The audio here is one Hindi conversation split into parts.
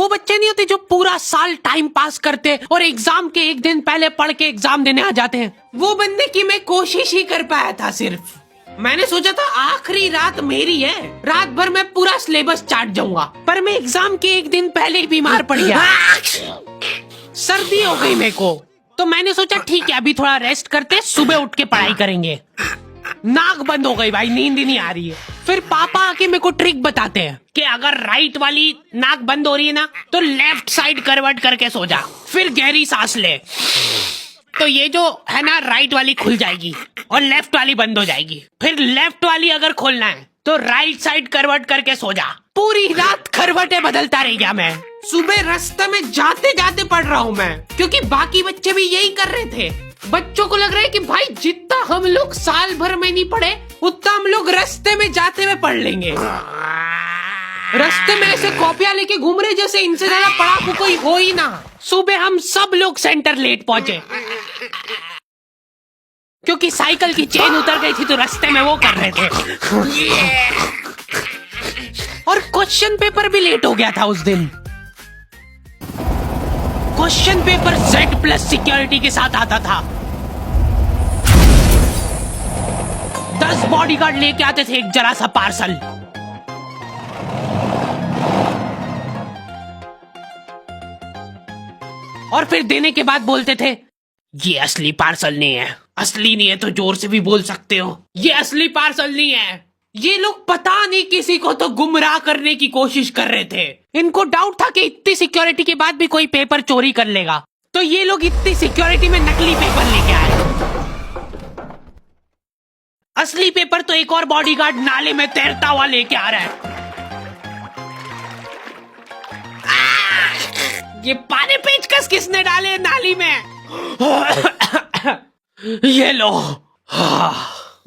वो बच्चे नहीं होते जो पूरा साल टाइम पास करते और एग्जाम के एक दिन पहले पढ़ के एग्जाम देने आ जाते हैं। वो बनने की मैं कोशिश ही कर पाया था सिर्फ। मैंने सोचा था आखिरी रात मेरी है, रात भर मैं पूरा सिलेबस चाट जाऊंगा, पर मैं एग्जाम के एक दिन पहले ही बीमार पड़ गया। सर्दी हो गई मेरे को, तो मैंने सोचा ठीक है अभी थोड़ा रेस्ट करते, सुबह उठ के पढ़ाई करेंगे। नाक बंद हो गई भाई, नींद ही नहीं आ रही है। फिर पापा आके मेरे को ट्रिक बताते हैं कि अगर राइट वाली नाक बंद हो रही है ना तो लेफ्ट साइड करवट करके सो जा, फिर गहरी सांस ले, तो ये जो है ना राइट वाली खुल जाएगी और लेफ्ट वाली बंद हो जाएगी। फिर लेफ्ट वाली अगर खोलना है तो राइट साइड करवट करके सो जा। पूरी रात करवटें बदलता रह गया मैं। सुबह रास्ते में जाते जाते पढ़ रहा हूँ मैं, क्योंकि बाकी बच्चे भी यही कर रहे थे। बच्चों को लग रहा है कि भाई जितना हम लोग साल भर में नहीं पढ़े उतना हम लोग रास्ते में जाते हुए पढ़ लेंगे। रास्ते में ऐसे कॉपियां लेके घूम रहे जैसे इनसे ज्यादा पढ़ाकू कोई हो ही ना। सुबह हम सब लोग सेंटर लेट पहुंचे, क्योंकि साइकिल की चेन उतर गई थी तो रास्ते में वो कर रहे थे। और क्वेश्चन पेपर भी लेट हो गया था उस दिन। क्वेश्चन पेपर Z+ सिक्योरिटी के साथ आता था। 10 बॉडीगार्ड लेके आते थे एक जरा सा पार्सल। और फिर देने के बाद बोलते थे ये असली पार्सल नहीं है। असली नहीं है तो जोर से भी बोल सकते हो, ये असली पार्सल नहीं है। ये लोग पता नहीं किसी को तो गुमराह करने की कोशिश कर रहे थे। इनको डाउट था कि इतनी सिक्योरिटी के बाद भी कोई पेपर चोरी कर लेगा, तो ये लोग इतनी सिक्योरिटी में नकली पेपर लेके आए। असली पेपर तो एक और बॉडीगार्ड नाले में तैरता हुआ लेके आ रहा है। ये पानी पेचकस किसने डाले नाली में? ये लो।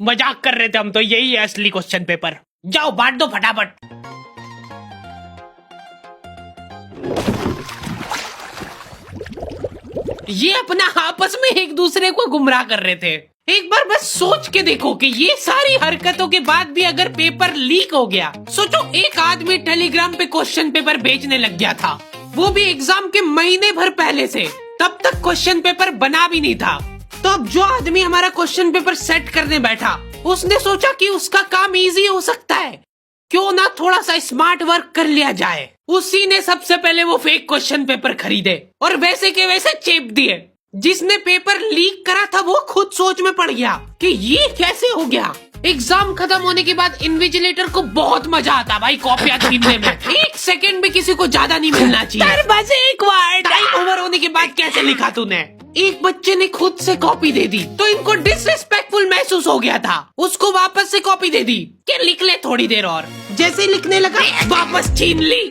मजाक कर रहे थे हम तो, यही है असली क्वेश्चन पेपर। जाओ बांट दो फटाफट। ये अपना आपस में एक दूसरे को गुमराह कर रहे थे। एक बार बस सोच के देखो कि ये सारी हरकतों के बाद भी अगर पेपर लीक हो गया, सोचो एक आदमी टेलीग्राम पे क्वेश्चन पेपर बेचने लग गया था, वो भी एग्जाम के महीने भर पहले से, तब तक क्वेश्चन पेपर बना भी नहीं था। तो अब जो आदमी हमारा क्वेश्चन पेपर सेट करने बैठा, उसने सोचा कि उसका काम इजी हो सकता है, क्यों ना थोड़ा सा स्मार्ट वर्क कर लिया जाए। उसी ने सबसे पहले वो फेक क्वेश्चन पेपर खरीदे और वैसे के वैसे चेप दिए। जिसने पेपर लीक करा था वो खुद सोच में पड़ गया कि ये कैसे हो गया। एग्जाम खत्म होने के बाद इन्विजिलेटर को बहुत मजा आता भाई कॉपियां छीनने में। एक सेकंड भी किसी को ज्यादा नहीं मिलना चाहिए। बस एक वर्ड टाइम ओवर होने के बाद कैसे लिखा तूने? एक बच्चे ने खुद से कॉपी दे दी तो इनको डिसरिस्पेक्टफुल महसूस हो गया था। उसको वापस से कॉपी दे दी कि लिख ले थोड़ी देर और। जैसे लिखने लगा वापस छीन ली।